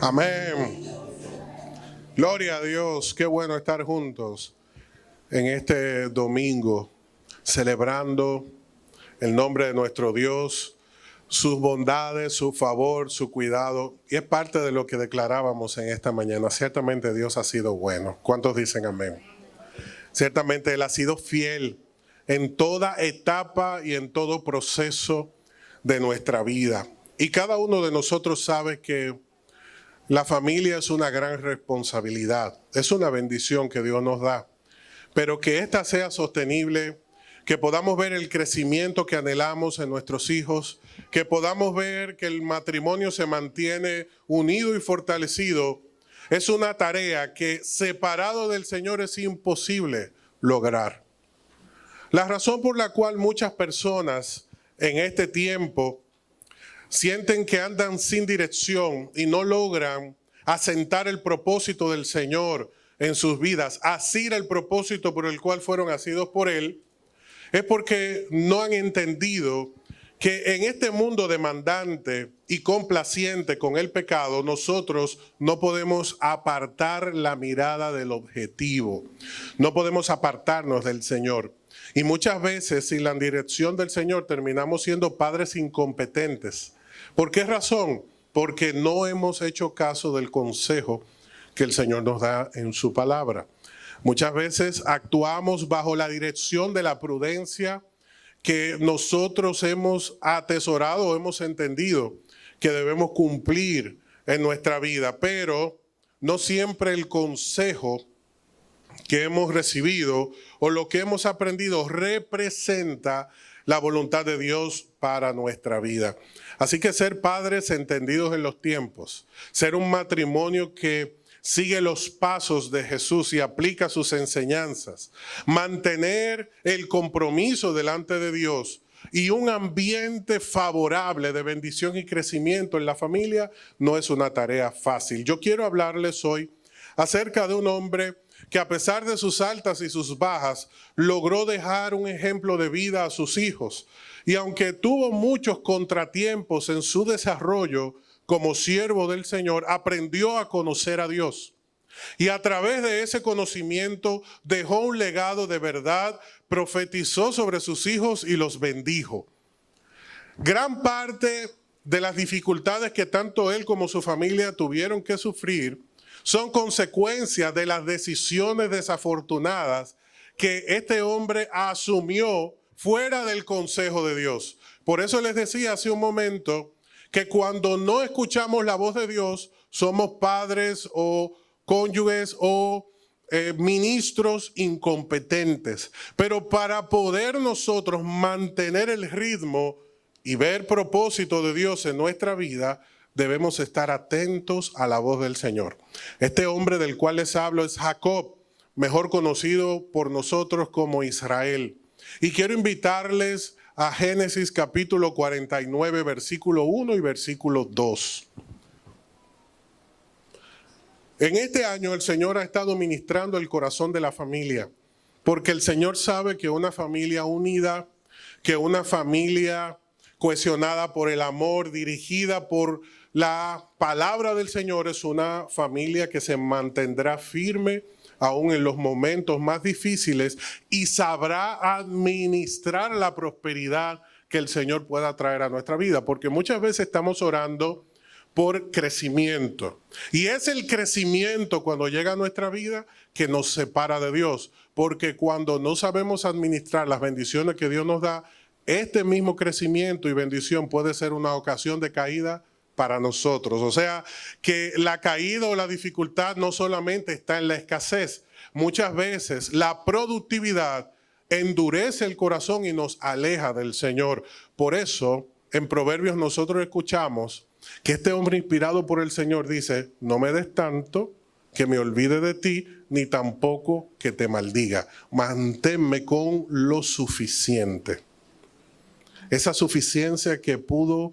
Amén. Gloria a Dios. Qué bueno estar juntos en este domingo, celebrando el nombre de nuestro Dios, sus bondades, su favor, su cuidado. Y es parte de lo que declarábamos en esta mañana. Ciertamente Dios ha sido bueno. ¿Cuántos dicen amén? Ciertamente Él ha sido fiel en toda etapa y en todo proceso de nuestra vida. Y cada uno de nosotros sabe que la familia es una gran responsabilidad. Es una bendición que Dios nos da. Pero que ésta sea sostenible, que podamos ver el crecimiento que anhelamos en nuestros hijos, que podamos ver que el matrimonio se mantiene unido y fortalecido, es una tarea que separado del Señor es imposible lograr. La razón por la cual muchas personas en este tiempo sienten que andan sin dirección y no logran asentar el propósito del Señor en sus vidas, asir el propósito por el cual fueron asidos por Él, es porque no han entendido que en este mundo demandante y complaciente con el pecado, nosotros no podemos apartar la mirada del objetivo, no podemos apartarnos del Señor. Y muchas veces, sin la dirección del Señor, terminamos siendo padres incompetentes. ¿Por qué razón? Porque no hemos hecho caso del consejo que el Señor nos da en su palabra. Muchas veces actuamos bajo la dirección de la prudencia que nosotros hemos atesorado o hemos entendido que debemos cumplir en nuestra vida, pero no siempre el consejo que hemos recibido o lo que hemos aprendido representa la voluntad de Dios para nuestra vida. Así que ser padres entendidos en los tiempos, ser un matrimonio que sigue los pasos de Jesús y aplica sus enseñanzas, mantener el compromiso delante de Dios y un ambiente favorable de bendición y crecimiento en la familia no es una tarea fácil. Yo quiero hablarles hoy acerca de un hombre que a pesar de sus altas y sus bajas, logró dejar un ejemplo de vida a sus hijos. Y aunque tuvo muchos contratiempos en su desarrollo como siervo del Señor, aprendió a conocer a Dios. Y a través de ese conocimiento dejó un legado de verdad, profetizó sobre sus hijos y los bendijo. Gran parte de las dificultades que tanto él como su familia tuvieron que sufrir son consecuencias de las decisiones desafortunadas que este hombre asumió fuera del consejo de Dios. Por eso les decía hace un momento que cuando no escuchamos la voz de Dios, somos padres o cónyuges o ministros incompetentes. Pero para poder nosotros mantener el ritmo y ver propósito de Dios en nuestra vida, debemos estar atentos a la voz del Señor. Este hombre del cual les hablo es Jacob, mejor conocido por nosotros como Israel. Y quiero invitarles a Génesis capítulo 49, versículo 1 y versículo 2. En este año el Señor ha estado ministrando el corazón de la familia, porque el Señor sabe que una familia unida, que una familia cohesionada por el amor, dirigida por la palabra del Señor, es una familia que se mantendrá firme aún en los momentos más difíciles y sabrá administrar la prosperidad que el Señor pueda traer a nuestra vida. Porque muchas veces estamos orando por crecimiento. Y es el crecimiento cuando llega a nuestra vida que nos separa de Dios. Porque cuando no sabemos administrar las bendiciones que Dios nos da, este mismo crecimiento y bendición puede ser una ocasión de caída para nosotros. O sea, que la caída o la dificultad no solamente está en la escasez. Muchas veces la productividad endurece el corazón y nos aleja del Señor. Por eso, en Proverbios nosotros escuchamos que este hombre inspirado por el Señor dice: no me des tanto que me olvide de ti, ni tampoco que te maldiga. Manténme con lo suficiente. Esa suficiencia que pudo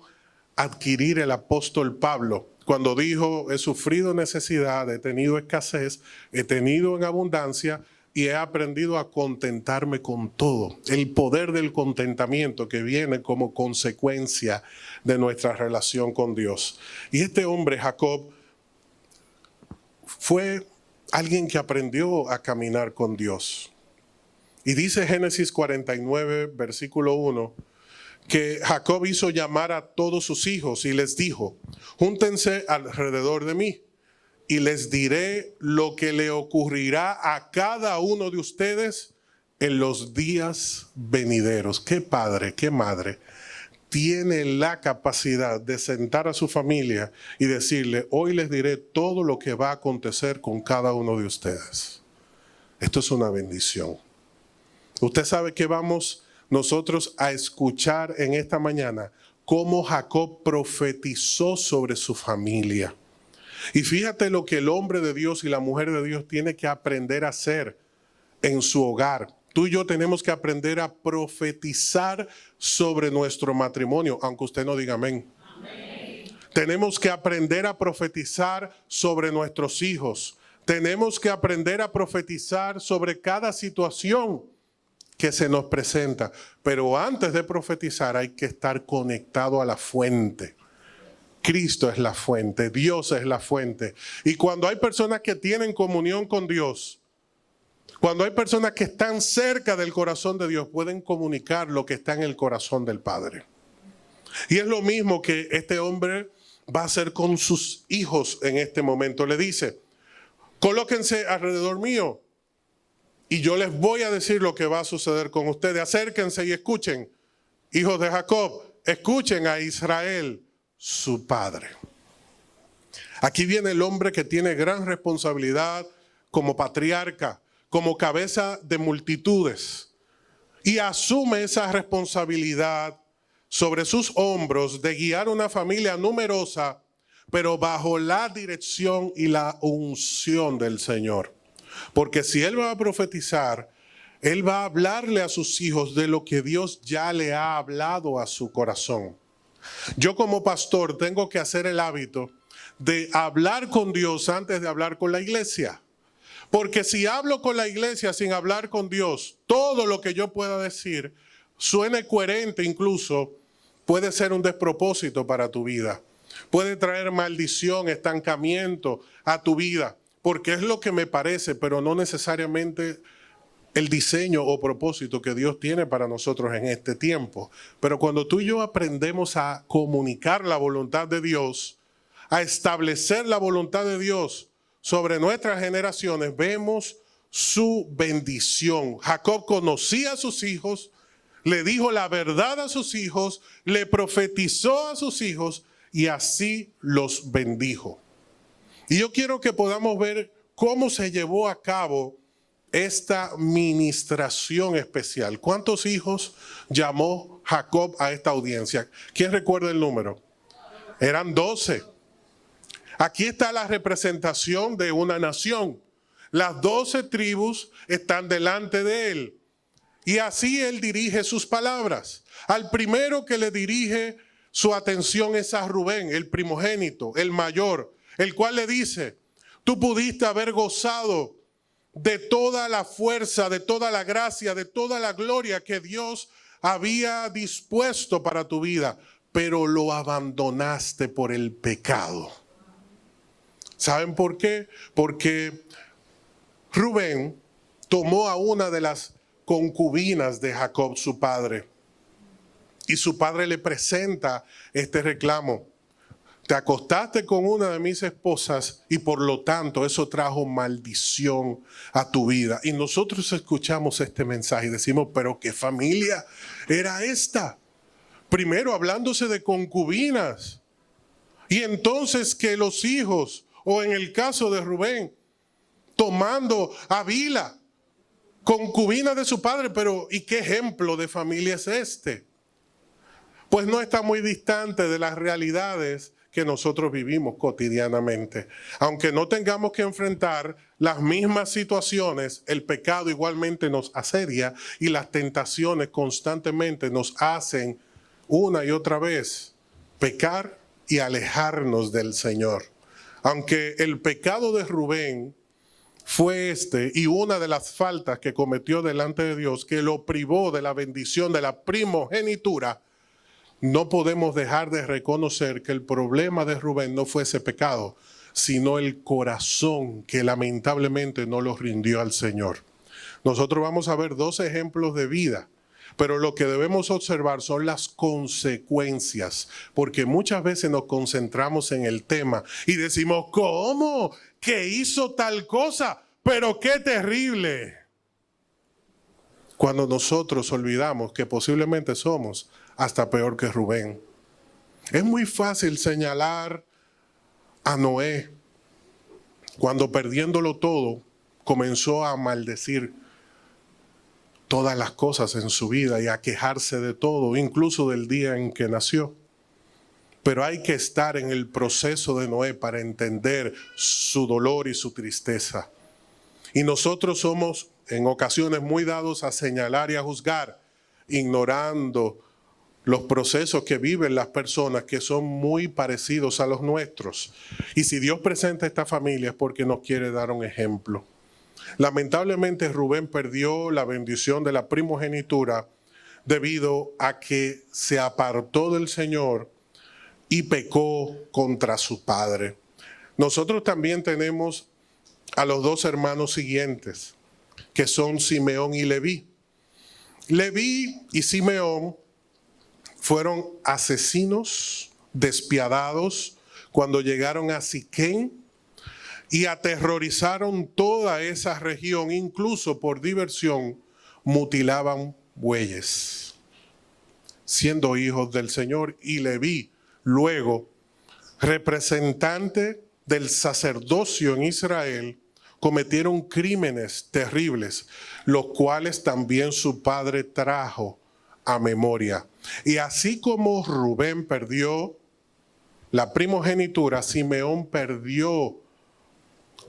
adquirir el apóstol Pablo cuando dijo: he sufrido necesidad, he tenido escasez, he tenido en abundancia y he aprendido a contentarme con todo. El poder del contentamiento que viene como consecuencia de nuestra relación con Dios. Y este hombre, Jacob, fue alguien que aprendió a caminar con Dios. Y dice Génesis 49, versículo 1, que Jacob hizo llamar a todos sus hijos y les dijo: júntense alrededor de mí y les diré lo que le ocurrirá a cada uno de ustedes en los días venideros. Qué padre, qué madre tiene la capacidad de sentar a su familia y decirle: hoy les diré todo lo que va a acontecer con cada uno de ustedes. Esto es una bendición. Usted sabe que vamos nosotros a escuchar en esta mañana cómo Jacob profetizó sobre su familia. Y fíjate lo que el hombre de Dios y la mujer de Dios tiene que aprender a hacer en su hogar. Tú y yo tenemos que aprender a profetizar sobre nuestro matrimonio, aunque usted no diga amén. Amén. Tenemos que aprender a profetizar sobre nuestros hijos. Tenemos que aprender a profetizar sobre cada situación que se nos presenta. Pero antes de profetizar hay que estar conectado a la fuente. Cristo es la fuente, Dios es la fuente. Y cuando hay personas que tienen comunión con Dios, cuando hay personas que están cerca del corazón de Dios, pueden comunicar lo que está en el corazón del Padre. Y es lo mismo que este hombre va a hacer con sus hijos en este momento. Le dice: colóquense alrededor mío y yo les voy a decir lo que va a suceder con ustedes. Acérquense y escuchen, hijos de Jacob, escuchen a Israel, su padre. Aquí viene el hombre que tiene gran responsabilidad como patriarca, como cabeza de multitudes, y asume esa responsabilidad sobre sus hombros de guiar una familia numerosa, pero bajo la dirección y la unción del Señor. Porque si él va a profetizar, él va a hablarle a sus hijos de lo que Dios ya le ha hablado a su corazón. Yo como pastor tengo que hacer el hábito de hablar con Dios antes de hablar con la iglesia. Porque si hablo con la iglesia sin hablar con Dios, todo lo que yo pueda decir suene coherente, incluso puede ser un despropósito para tu vida. Puede traer maldición, estancamiento a tu vida, porque es lo que me parece, pero no necesariamente el diseño o propósito que Dios tiene para nosotros en este tiempo. Pero cuando tú y yo aprendemos a comunicar la voluntad de Dios, a establecer la voluntad de Dios sobre nuestras generaciones, vemos su bendición. Jacob conocía a sus hijos, le dijo la verdad a sus hijos, le profetizó a sus hijos y así los bendijo. Y yo quiero que podamos ver cómo se llevó a cabo esta ministración especial. ¿Cuántos hijos llamó Jacob a esta audiencia? ¿Quién recuerda el número? Eran 12. Aquí está la representación de una nación. Las 12 tribus están delante de él. Y así él dirige sus palabras. Al primero que le dirige su atención es a Rubén, el primogénito, el mayor, el cual le dice: tú pudiste haber gozado de toda la fuerza, de toda la gracia, de toda la gloria que Dios había dispuesto para tu vida, pero lo abandonaste por el pecado. ¿Saben por qué? Porque Rubén tomó a una de las concubinas de Jacob, su padre, y su padre le presenta este reclamo: te acostaste con una de mis esposas y por lo tanto eso trajo maldición a tu vida. Y nosotros escuchamos este mensaje y decimos: pero ¿qué familia era esta? Primero hablándose de concubinas, y entonces que los hijos, o en el caso de Rubén, tomando a Bila, concubina de su padre. Pero ¿y qué ejemplo de familia es este? Pues no está muy distante de las realidades que nosotros vivimos cotidianamente. Aunque no tengamos que enfrentar las mismas situaciones, el pecado igualmente nos asedia y las tentaciones constantemente nos hacen una y otra vez pecar y alejarnos del Señor. Aunque el pecado de Rubén fue y una de las faltas que cometió delante de Dios, que lo privó de la bendición de la primogenitura, no podemos dejar de reconocer que el problema de Rubén no fue ese pecado, sino el corazón que lamentablemente no los rindió al Señor. Nosotros vamos a ver dos ejemplos de vida, pero lo que debemos observar son las consecuencias, porque muchas veces nos concentramos en el tema y decimos, ¿cómo? ¿Que hizo tal cosa? ¡Pero qué terrible! Cuando nosotros olvidamos que posiblemente somos hasta peor que Rubén. Es muy fácil señalar a Noé cuando perdiéndolo todo comenzó a maldecir todas las cosas en su vida y a quejarse de todo, incluso del día en que nació. Pero hay que estar en el proceso de Noé para entender su dolor y su tristeza. Y nosotros somos en ocasiones muy dados a señalar y a juzgar, ignorando los procesos que viven las personas que son muy parecidos a los nuestros. Y si Dios presenta esta familia es porque nos quiere dar un ejemplo. Lamentablemente Rubén perdió la bendición de la primogenitura debido a que se apartó del Señor y pecó contra su padre. Nosotros también tenemos a los dos hermanos siguientes, que son Simeón y Leví. Leví y Simeón fueron asesinos despiadados cuando llegaron a Siquén y aterrorizaron toda esa región, incluso por diversión mutilaban bueyes, siendo hijos del Señor. Y Leví, luego representante del sacerdocio en Israel, cometieron crímenes terribles, los cuales también su padre trajo a memoria. Y así como Rubén perdió la primogenitura, Simeón perdió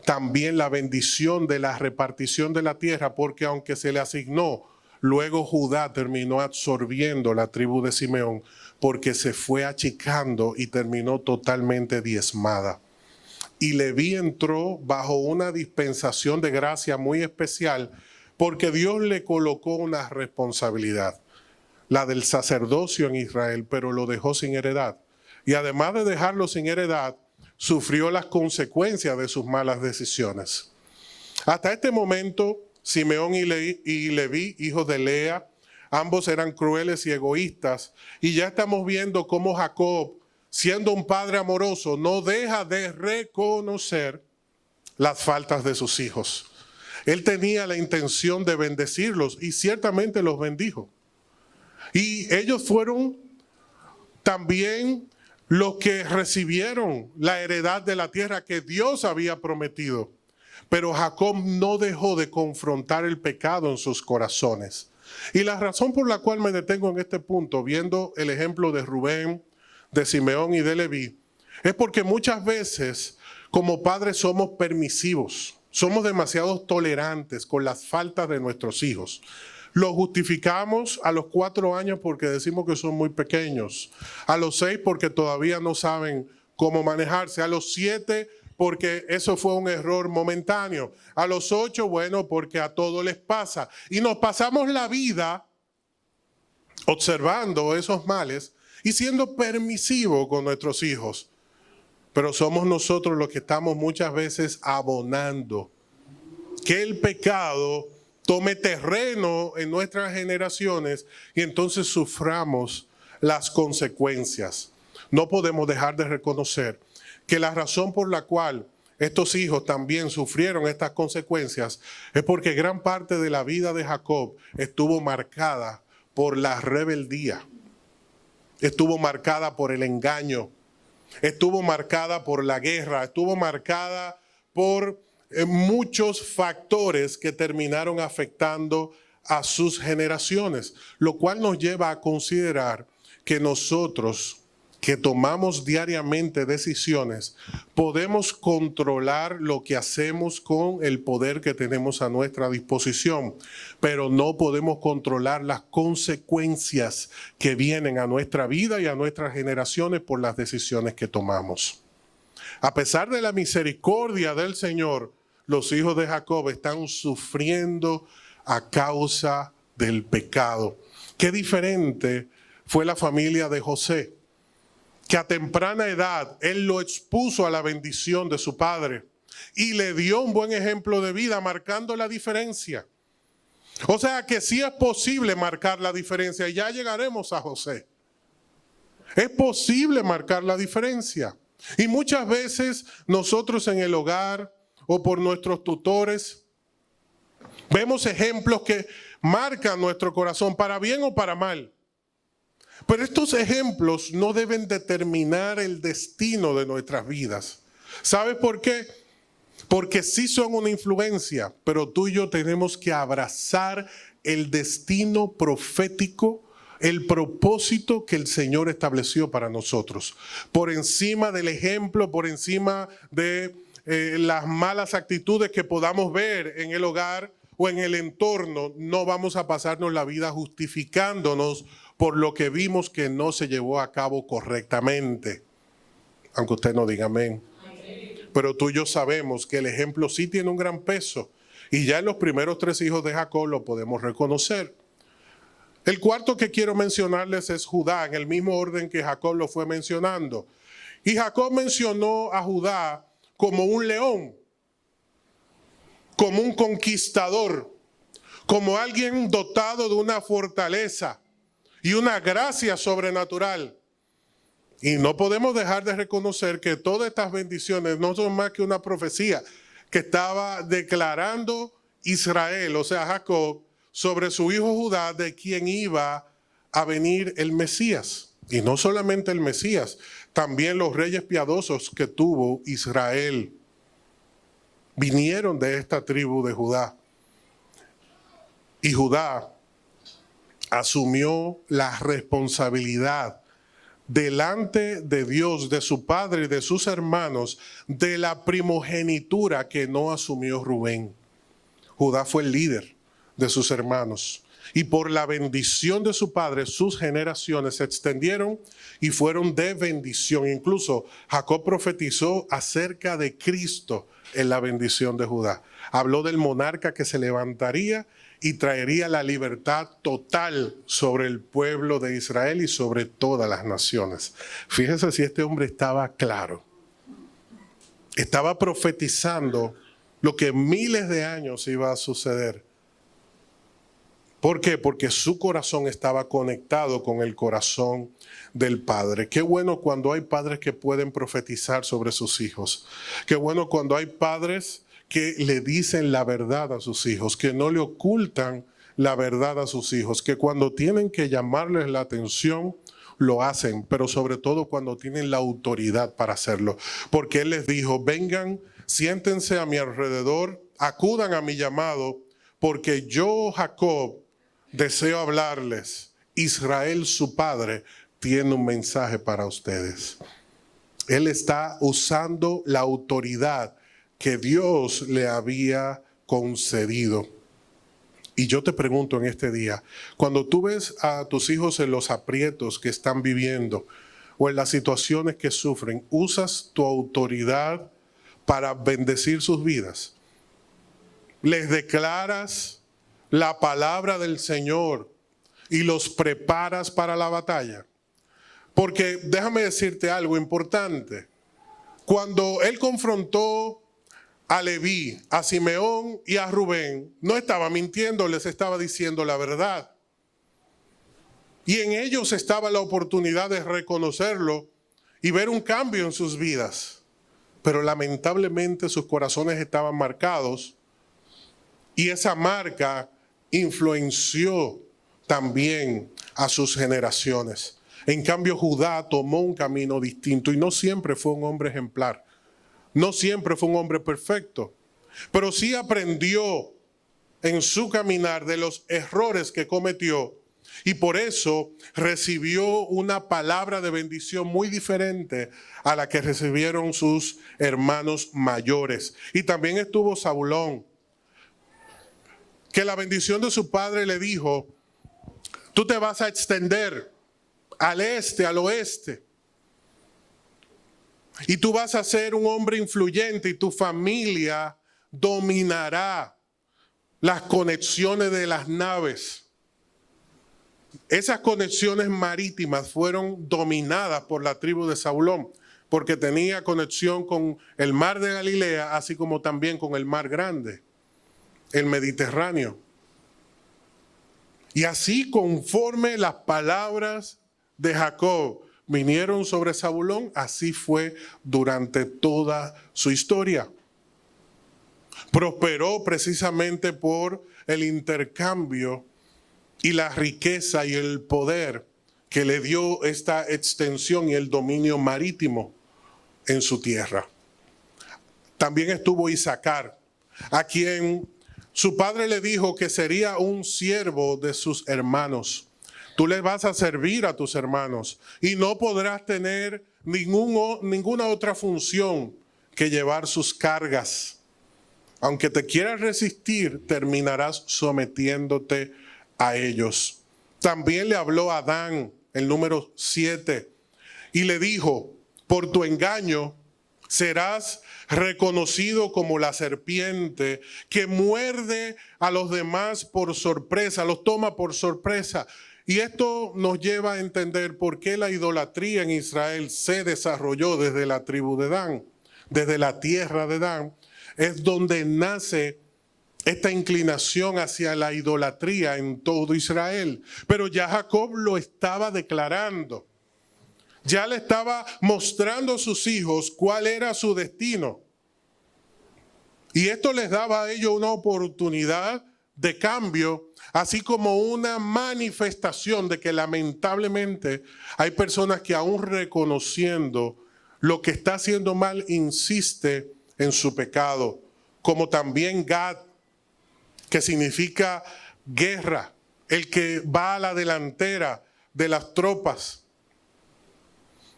también la bendición de la repartición de la tierra, porque aunque se le asignó, luego Judá terminó absorbiendo la tribu de Simeón, porque se fue achicando y terminó totalmente diezmada. Y Leví entró bajo una dispensación de gracia muy especial, porque Dios le colocó una responsabilidad, la del sacerdocio en Israel, pero lo dejó sin heredad. Y además de dejarlo sin heredad, sufrió las consecuencias de sus malas decisiones. Hasta este momento, Simeón y Leví, hijos de Lea, ambos eran crueles y egoístas. Y ya estamos viendo cómo Jacob, siendo un padre amoroso, no deja de reconocer las faltas de sus hijos. Él tenía la intención de bendecirlos y ciertamente los bendijo. Y ellos fueron también los que recibieron la heredad de la tierra que Dios había prometido. Pero Jacob no dejó de confrontar el pecado en sus corazones. Y la razón por la cual me detengo en este punto, viendo el ejemplo de Rubén, de Simeón y de Leví, es porque muchas veces como padres somos permisivos, somos demasiado tolerantes con las faltas de nuestros hijos. Lo justificamos a los 4 años porque decimos que son muy pequeños, a los 6 porque todavía no saben cómo manejarse, a los 7 porque eso fue un error momentáneo, a los 8, bueno, porque a todos les pasa. Y nos pasamos la vida observando esos males y siendo permisivos con nuestros hijos. Pero somos nosotros los que estamos muchas veces abonando que el pecado tome terreno en nuestras generaciones y entonces suframos las consecuencias. No podemos dejar de reconocer que la razón por la cual estos hijos también sufrieron estas consecuencias es porque gran parte de la vida de Jacob estuvo marcada por la rebeldía, estuvo marcada por el engaño, estuvo marcada por la guerra, estuvo marcada por muchos factores que terminaron afectando a sus generaciones, lo cual nos lleva a considerar que nosotros, que tomamos diariamente decisiones, podemos controlar lo que hacemos con el poder que tenemos a nuestra disposición, pero no podemos controlar las consecuencias que vienen a nuestra vida y a nuestras generaciones por las decisiones que tomamos. A pesar de la misericordia del Señor, los hijos de Jacob están sufriendo a causa del pecado. Qué diferente fue la familia de José. que a temprana edad él lo expuso a la bendición de su padre y le dio un buen ejemplo de vida, marcando la diferencia. O sea que sí es posible marcar la diferencia, y ya llegaremos a José. Es posible marcar la diferencia. Y muchas veces nosotros en el hogar o por nuestros tutores vemos ejemplos que marcan nuestro corazón para bien o para mal. Pero estos ejemplos no deben determinar el destino de nuestras vidas. ¿Sabes por qué? Porque sí son una influencia, pero tú y yo tenemos que abrazar el destino profético, el propósito que el Señor estableció para nosotros. Por encima del ejemplo, por encima de las malas actitudes que podamos ver en el hogar o en el entorno, no vamos a pasarnos la vida justificándonos por lo que vimos que no se llevó a cabo correctamente. Aunque usted no diga amén. Pero tú y yo sabemos que el ejemplo sí tiene un gran peso. Y ya en los primeros 3 hijos de Jacob lo podemos reconocer. El cuarto que quiero mencionarles es Judá, en el mismo orden que Jacob lo fue mencionando. Y Jacob mencionó a Judá como un león, como un conquistador, como alguien dotado de una fortaleza y una gracia sobrenatural. Y no podemos dejar de reconocer que todas estas bendiciones no son más que una profecía que estaba declarando Israel, o sea Jacob, sobre su hijo Judá, de quien iba a venir el Mesías. Y no solamente el Mesías, también los reyes piadosos que tuvo Israel vinieron de esta tribu de Judá. Y Judá asumió la responsabilidad delante de Dios, de su padre y de sus hermanos, de la primogenitura que no asumió Rubén. Judá fue el líder de sus hermanos. Y por la bendición de su padre, sus generaciones se extendieron y fueron de bendición. Incluso Jacob profetizó acerca de Cristo en la bendición de Judá. Habló del monarca que se levantaría y traería la libertad total sobre el pueblo de Israel y sobre todas las naciones. Fíjese si este hombre estaba claro. Estaba profetizando lo que miles de años iba a suceder. ¿Por qué? Porque su corazón estaba conectado con el corazón del Padre. Qué bueno cuando hay padres que pueden profetizar sobre sus hijos. Qué bueno cuando hay padres que le dicen la verdad a sus hijos, que no le ocultan la verdad a sus hijos, que cuando tienen que llamarles la atención, lo hacen, pero sobre todo cuando tienen la autoridad para hacerlo. Porque Él les dijo, vengan, siéntense a mi alrededor, acudan a mi llamado, porque yo, Jacob, deseo hablarles. Israel, su padre, tiene un mensaje para ustedes. Él está usando la autoridad que Dios le había concedido. Y yo te pregunto en este día, cuando tú ves a tus hijos en los aprietos que están viviendo o en las situaciones que sufren, ¿usas tu autoridad para bendecir sus vidas? ¿Les declaras la palabra del Señor y los preparas para la batalla? Porque déjame decirte algo importante. Cuando él confrontó a Leví, a Simeón y a Rubén, no estaba mintiendo, les estaba diciendo la verdad. Y en ellos estaba la oportunidad de reconocerlo y ver un cambio en sus vidas. Pero lamentablemente sus corazones estaban marcados y esa marca influenció también a sus generaciones. En cambio, Judá tomó un camino distinto y no siempre fue un hombre ejemplar. No siempre fue un hombre perfecto, pero sí aprendió en su caminar de los errores que cometió y por eso recibió una palabra de bendición muy diferente a la que recibieron sus hermanos mayores. Y también estuvo Zabulón, que la bendición de su padre le dijo, tú te vas a extender al este, al oeste. Y tú vas a ser un hombre influyente y tu familia dominará las conexiones de las naves. Esas conexiones marítimas fueron dominadas por la tribu de Zabulón, porque tenía conexión con el mar de Galilea, así como también con el mar grande, el Mediterráneo. Y así, conforme las palabras de Jacob vinieron sobre Zabulón, así fue durante toda su historia. Prosperó precisamente por el intercambio y la riqueza y el poder que le dio esta extensión y el dominio marítimo en su tierra. También estuvo Isaacar, a quien su padre le dijo que sería un siervo de sus hermanos. Tú les vas a servir a tus hermanos y no podrás tener ninguna otra función que llevar sus cargas. Aunque te quieras resistir, terminarás sometiéndote a ellos. También le habló a Adán, el número 7, y le dijo: por tu engaño serás reconocido como la serpiente que muerde a los demás por sorpresa, los toma por sorpresa. Y esto nos lleva a entender por qué la idolatría en Israel se desarrolló desde la tribu de Dan, desde la tierra de Dan. Es donde nace esta inclinación hacia la idolatría en todo Israel. Pero ya Jacob lo estaba declarando. Ya le estaba mostrando a sus hijos cuál era su destino. Y esto les daba a ellos una oportunidad de cambio, así como una manifestación de que lamentablemente hay personas que aún reconociendo lo que está haciendo mal insiste en su pecado, como también Gad, que significa guerra, el que va a la delantera de las tropas.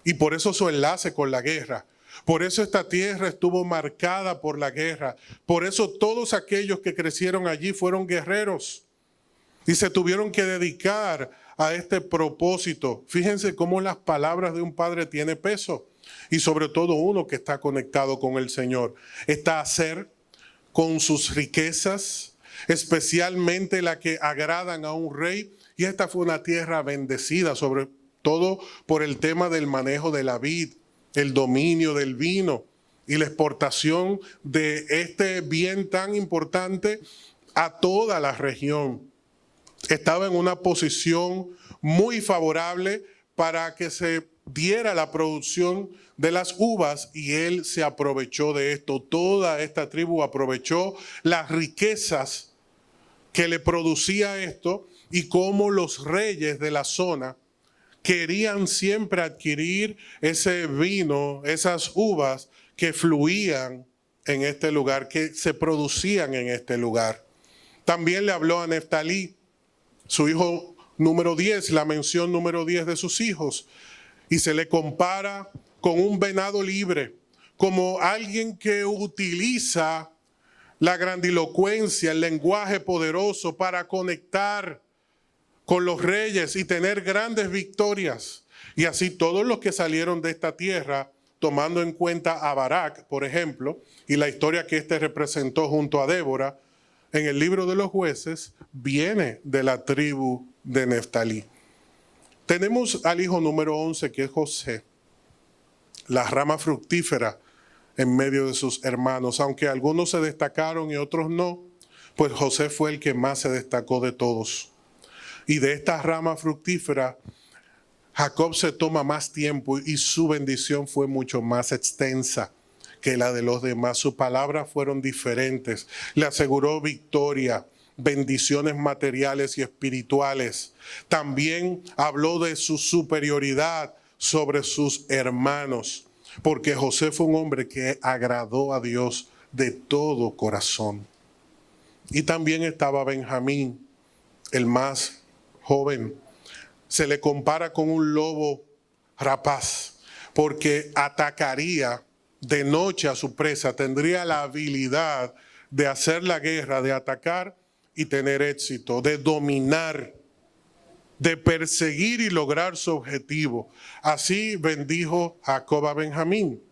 Y por eso su enlace con la guerra. Por eso esta tierra estuvo marcada por la guerra. Por eso todos aquellos que crecieron allí fueron guerreros y se tuvieron que dedicar a este propósito. Fíjense cómo las palabras de un padre tienen peso. Y sobre todo uno que está conectado con el Señor. Está a hacer con sus riquezas, especialmente las que agradan a un rey. Y esta fue una tierra bendecida, sobre todo por el tema del manejo de la vid, el dominio del vino y la exportación de este bien tan importante a toda la región. Estaba en una posición muy favorable para que se diera la producción de las uvas y él se aprovechó de esto. Toda esta tribu aprovechó las riquezas que le producía esto y cómo los reyes de la zona querían siempre adquirir ese vino, esas uvas que fluían en este lugar, que se producían en este lugar. También le habló a Neftalí, su hijo número 10, la mención número 10 de sus hijos, y se le compara con un venado libre, como alguien que utiliza la grandilocuencia, el lenguaje poderoso para conectar con los reyes y tener grandes victorias. Y así todos los que salieron de esta tierra, tomando en cuenta a Barak, por ejemplo, y la historia que éste representó junto a Débora, en el libro de los jueces, viene de la tribu de Neftalí. Tenemos al hijo número 11, que es José, la rama fructífera en medio de sus hermanos. Aunque algunos se destacaron y otros no, pues José fue el que más se destacó de todos. Y de esta rama fructífera, Jacob se toma más tiempo y su bendición fue mucho más extensa que la de los demás. Sus palabras fueron diferentes. Le aseguró victoria, bendiciones materiales y espirituales. También habló de su superioridad sobre sus hermanos, porque José fue un hombre que agradó a Dios de todo corazón. Y también estaba Benjamín, el más joven. Se le compara con un lobo rapaz, porque atacaría de noche a su presa, tendría la habilidad de hacer la guerra, de atacar y tener éxito, de dominar, de perseguir y lograr su objetivo. Así bendijo Jacob a Benjamín.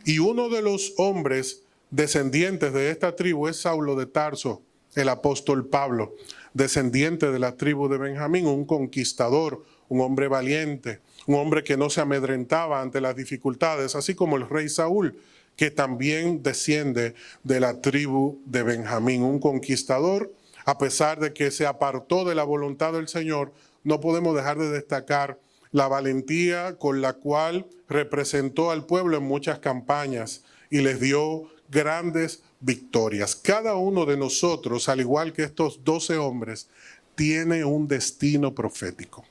Y uno de los hombres descendientes de esta tribu es Saulo de Tarso, el apóstol Pablo, descendiente de la tribu de Benjamín, un conquistador, un hombre valiente, un hombre que no se amedrentaba ante las dificultades, así como el rey Saúl, que también desciende de la tribu de Benjamín, un conquistador. A pesar de que se apartó de la voluntad del Señor, no podemos dejar de destacar la valentía con la cual representó al pueblo en muchas campañas y les dio grandes victorias. Cada uno de nosotros, al igual que estos 12 hombres, tiene un destino profético.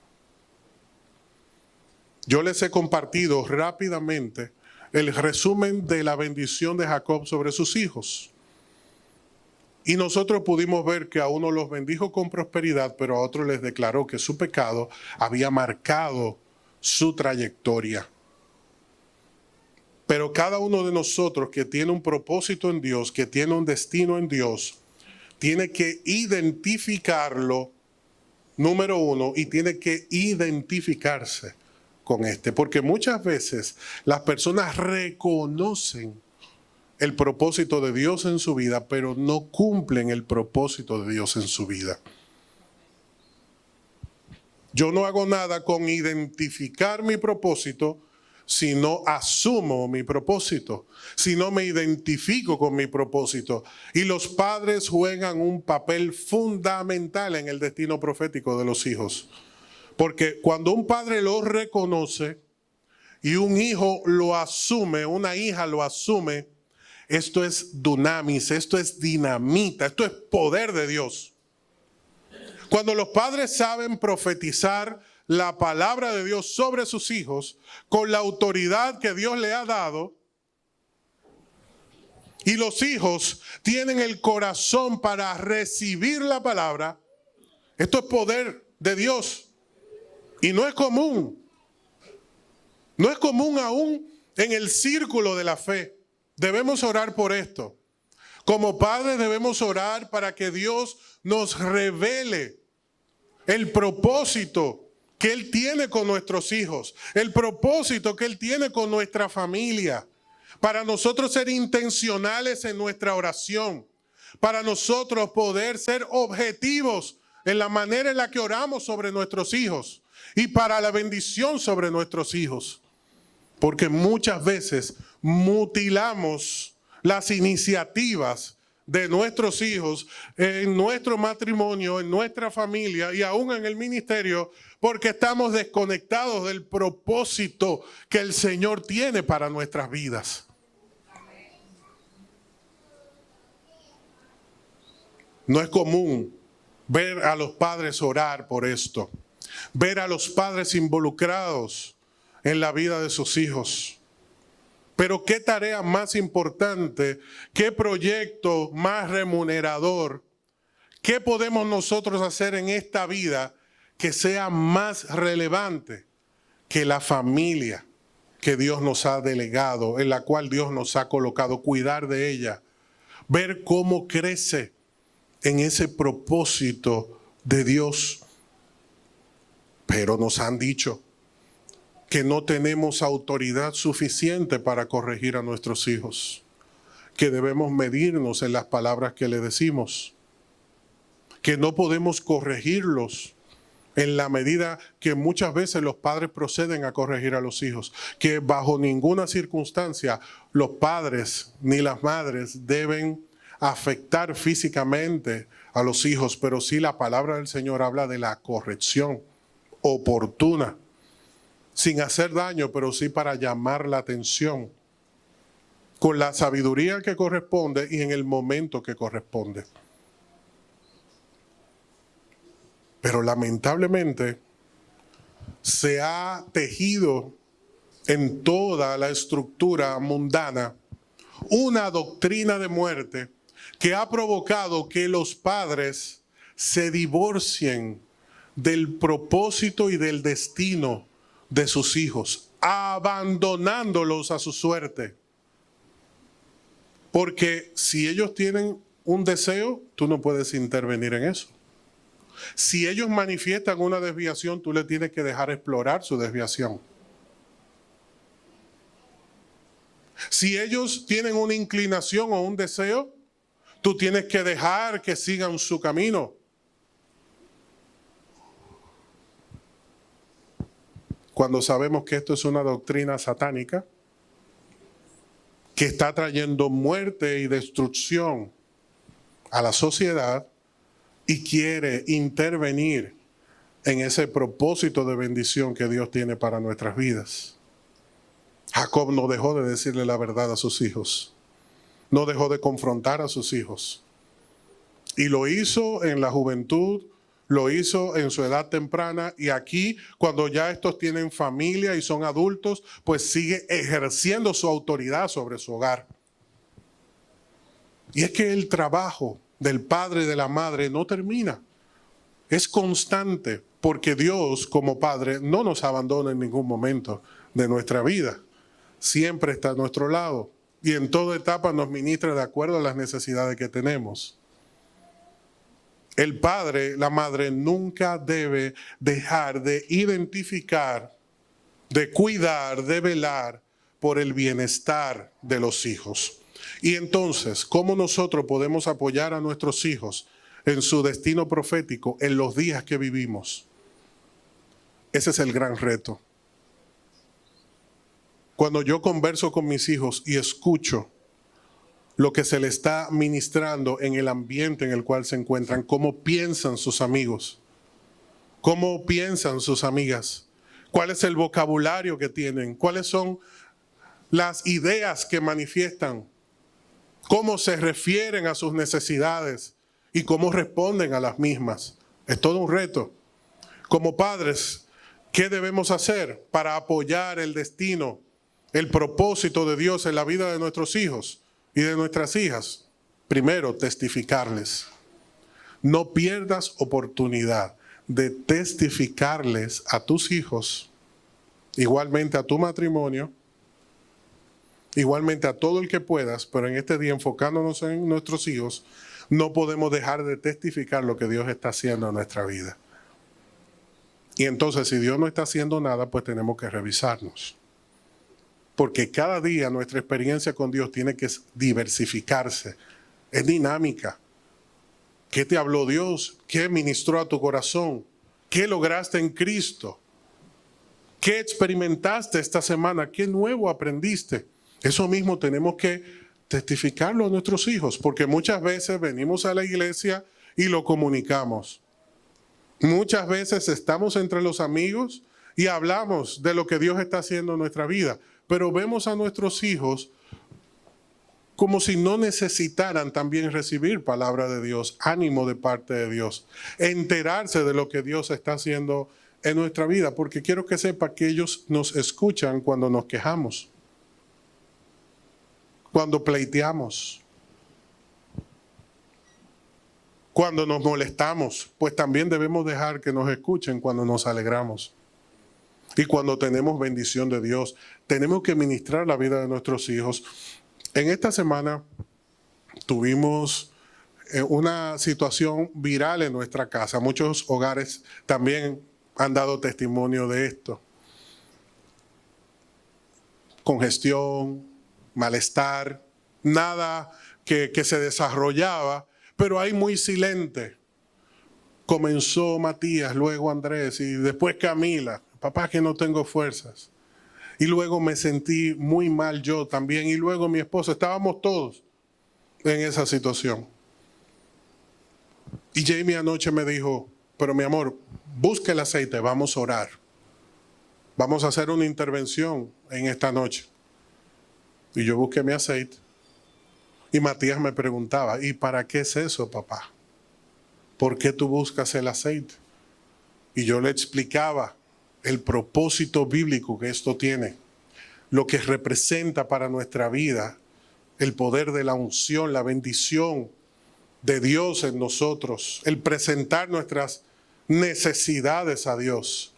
Yo les he compartido rápidamente el resumen de la bendición de Jacob sobre sus hijos. Y nosotros pudimos ver que a uno los bendijo con prosperidad, pero a otro les declaró que su pecado había marcado su trayectoria. Pero cada uno de nosotros que tiene un propósito en Dios, que tiene un destino en Dios, tiene que identificarlo, número uno, y tiene que identificarse con este. Porque muchas veces las personas reconocen el propósito de Dios en su vida, pero no cumplen el propósito de Dios en su vida. Yo no hago nada con identificar mi propósito si no asumo mi propósito, si no me identifico con mi propósito. Y los padres juegan un papel fundamental en el destino profético de los hijos. Porque cuando un padre lo reconoce y un hijo lo asume, una hija lo asume, esto es dunamis, esto es dinamita, esto es poder de Dios. Cuando los padres saben profetizar la palabra de Dios sobre sus hijos con la autoridad que Dios le ha dado, y los hijos tienen el corazón para recibir la palabra, esto es poder de Dios. Y no es común. No es común aún en el círculo de la fe. Debemos orar por esto. Como padres debemos orar para que Dios nos revele el propósito que Él tiene con nuestros hijos, el propósito que Él tiene con nuestra familia, para nosotros ser intencionales en nuestra oración, para nosotros poder ser objetivos en la manera en la que oramos sobre nuestros hijos y para la bendición sobre nuestros hijos. Porque muchas veces mutilamos las iniciativas de nuestros hijos en nuestro matrimonio, en nuestra familia y aún en el ministerio, porque estamos desconectados del propósito que el Señor tiene para nuestras vidas. No es común ver a los padres orar por esto, ver a los padres involucrados en la vida de sus hijos. Pero qué tarea más importante, qué proyecto más remunerador, qué podemos nosotros hacer en esta vida que sea más relevante que la familia que Dios nos ha delegado, en la cual Dios nos ha colocado, cuidar de ella, ver cómo crece en ese propósito de Dios. Pero nos han dicho que no tenemos autoridad suficiente para corregir a nuestros hijos, que debemos medirnos en las palabras que le decimos, que no podemos corregirlos en la medida que muchas veces los padres proceden a corregir a los hijos, que bajo ninguna circunstancia los padres ni las madres deben afectar físicamente a los hijos, pero sí la palabra del Señor habla de la corrección oportuna, sin hacer daño, pero sí para llamar la atención, con la sabiduría que corresponde y en el momento que corresponde. Pero lamentablemente se ha tejido en toda la estructura mundana una doctrina de muerte que ha provocado que los padres se divorcien del propósito y del destino de sus hijos, abandonándolos a su suerte. Porque si ellos tienen un deseo, tú no puedes intervenir en eso. Si ellos manifiestan una desviación, tú le tienes que dejar explorar su desviación. Si ellos tienen una inclinación o un deseo, Tú tienes que dejar que sigan su camino. Cuando sabemos que esto es una doctrina satánica, que está trayendo muerte y destrucción a la sociedad y quiere intervenir en ese propósito de bendición que Dios tiene para nuestras vidas. Jacob no dejó de decirle la verdad a sus hijos. No dejó de confrontar a sus hijos. Y lo hizo en la juventud, lo hizo en su edad temprana, y aquí, cuando ya estos tienen familia y son adultos, pues sigue ejerciendo su autoridad sobre su hogar. Y es que el trabajo del padre y de la madre no termina. Es constante, porque Dios, como Padre, no nos abandona en ningún momento de nuestra vida. Siempre está a nuestro lado y en toda etapa nos ministra de acuerdo a las necesidades que tenemos. El padre, la madre, nunca debe dejar de identificar, de cuidar, de velar por el bienestar de los hijos. Y entonces, ¿cómo nosotros podemos apoyar a nuestros hijos en su destino profético en los días que vivimos? Ese es el gran reto. Cuando yo converso con mis hijos y escucho lo que se le está ministrando en el ambiente en el cual se encuentran, cómo piensan sus amigos, cómo piensan sus amigas, cuál es el vocabulario que tienen, cuáles son las ideas que manifiestan, cómo se refieren a sus necesidades y cómo responden a las mismas. Es todo un reto. Como padres, ¿qué debemos hacer para apoyar el destino, el propósito de Dios en la vida de nuestros hijos y de nuestras hijas? Primero, testificarles. No pierdas oportunidad de testificarles a tus hijos, igualmente a tu matrimonio, igualmente a todo el que puedas, pero en este día enfocándonos en nuestros hijos, no podemos dejar de testificar lo que Dios está haciendo en nuestra vida. Y entonces, si Dios no está haciendo nada, pues tenemos que revisarnos. Porque cada día nuestra experiencia con Dios tiene que diversificarse. Es dinámica. ¿Qué te habló Dios? ¿Qué ministró a tu corazón? ¿Qué lograste en Cristo? ¿Qué experimentaste esta semana? ¿Qué nuevo aprendiste? Eso mismo tenemos que testificarlo a nuestros hijos, porque muchas veces venimos a la iglesia y lo comunicamos. Muchas veces estamos entre los amigos y hablamos de lo que Dios está haciendo en nuestra vida, pero vemos a nuestros hijos como si no necesitaran también recibir palabra de Dios, ánimo de parte de Dios, enterarse de lo que Dios está haciendo en nuestra vida, porque quiero que sepa que ellos nos escuchan cuando nos quejamos, cuando pleiteamos, cuando nos molestamos, pues también debemos dejar que nos escuchen cuando nos alegramos. Y cuando tenemos bendición de Dios, tenemos que ministrar la vida de nuestros hijos. En esta semana tuvimos una situación viral en nuestra casa. Muchos hogares también han dado testimonio de esto. Congestión, malestar, nada que se desarrollaba, pero ahí muy silente. Comenzó Matías, luego Andrés y después Camila. Papá, que no tengo fuerzas. Y luego me sentí muy mal yo también. Y luego mi esposa, estábamos todos en esa situación. Y Jamie anoche me dijo, pero mi amor, busca el aceite, vamos a orar. Vamos a hacer una intervención en esta noche. Y yo busqué mi aceite. Y Matías me preguntaba, ¿y para qué es eso, papá? ¿Por qué tú buscas el aceite? Y yo le explicaba el propósito bíblico que esto tiene, lo que representa para nuestra vida, el poder de la unción, la bendición de Dios en nosotros, el presentar nuestras necesidades a Dios.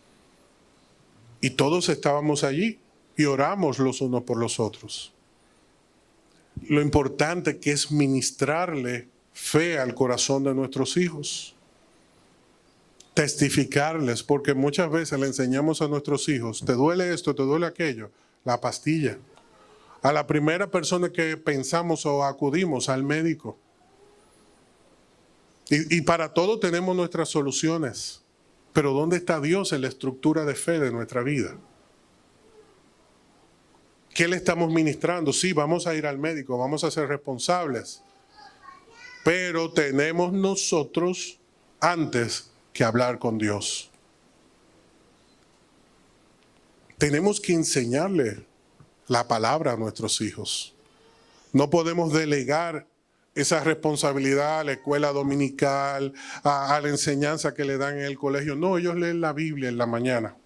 Y todos estábamos allí y oramos los unos por los otros. Lo importante que es ministrarle fe al corazón de nuestros hijos. Testificarles, porque muchas veces le enseñamos a nuestros hijos, ¿te duele esto, te duele aquello? La pastilla. A la primera persona que pensamos o acudimos, al médico. Y para todo tenemos nuestras soluciones. Pero ¿dónde está Dios en la estructura de fe de nuestra vida? ¿Qué le estamos ministrando? Sí, vamos a ir al médico, vamos a ser responsables. Pero tenemos nosotros antes que hablar con Dios. Tenemos que enseñarle la palabra a nuestros hijos. No podemos delegar esa responsabilidad a la escuela dominical, a la enseñanza que le dan en el colegio. No, ellos leen la Biblia en la mañana.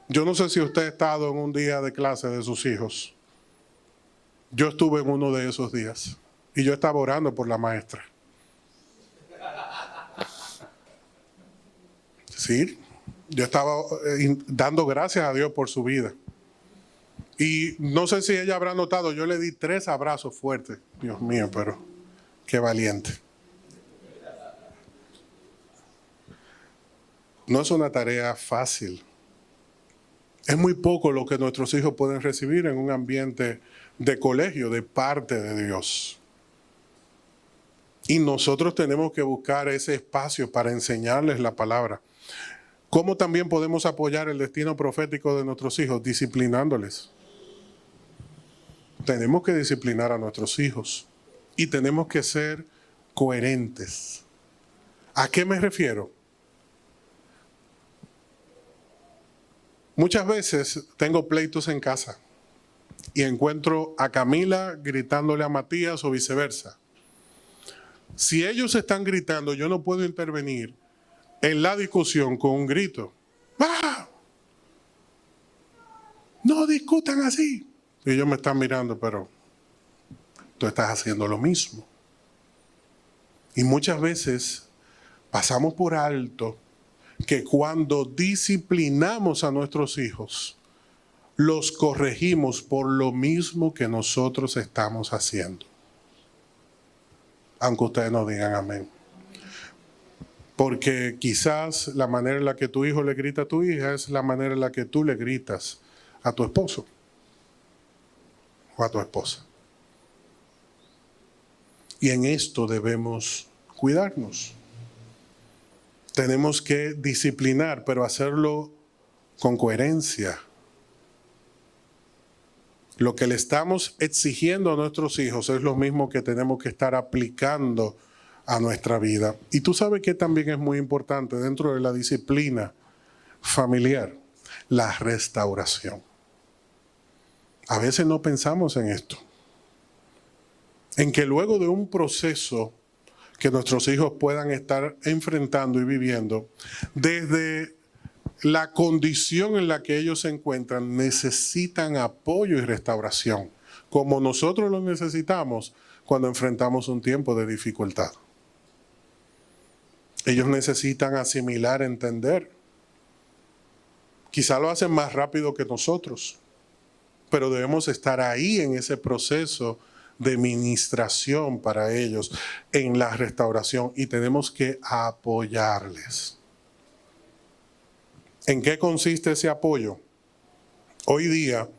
Yo no sé si usted ha estado en un día de clase de sus hijos. Yo estuve en uno de esos días y yo estaba orando por la maestra. Sí, yo estaba dando gracias a Dios por su vida. Y no sé si ella habrá notado, yo le di 3 abrazos fuertes. Dios mío, pero qué valiente. No es una tarea fácil. Es muy poco lo que nuestros hijos pueden recibir en un ambiente de colegio de parte de Dios. Y nosotros tenemos que buscar ese espacio para enseñarles la palabra. ¿Cómo también podemos apoyar el destino profético de nuestros hijos? Disciplinándoles. Tenemos que disciplinar a nuestros hijos y tenemos que ser coherentes. ¿A qué me refiero? Muchas veces tengo pleitos en casa y encuentro a Camila gritándole a Matías o viceversa. Si ellos están gritando, yo no puedo intervenir en la discusión con un grito. ¡Ah! No discutan así. Y ellos me están mirando, pero tú estás haciendo lo mismo. Y muchas veces pasamos por alto que cuando disciplinamos a nuestros hijos, los corregimos por lo mismo que nosotros estamos haciendo. Aunque ustedes no digan amén. Porque quizás la manera en la que tu hijo le grita a tu hija es la manera en la que tú le gritas a tu esposo o a tu esposa. Y en esto debemos cuidarnos. Tenemos que disciplinar, pero hacerlo con coherencia. Lo que le estamos exigiendo a nuestros hijos es lo mismo que tenemos que estar aplicando a nuestra vida. Y tú sabes que también es muy importante dentro de la disciplina familiar, la restauración. A veces no pensamos en esto. En que luego de un proceso que nuestros hijos puedan estar enfrentando y viviendo, desde la condición en la que ellos se encuentran, necesitan apoyo y restauración, como nosotros lo necesitamos cuando enfrentamos un tiempo de dificultad. Ellos necesitan asimilar, entender. Quizá lo hacen más rápido que nosotros, pero debemos estar ahí en ese proceso de ministración para ellos, en la restauración, y tenemos que apoyarles. ¿En qué consiste ese apoyo? Hoy día,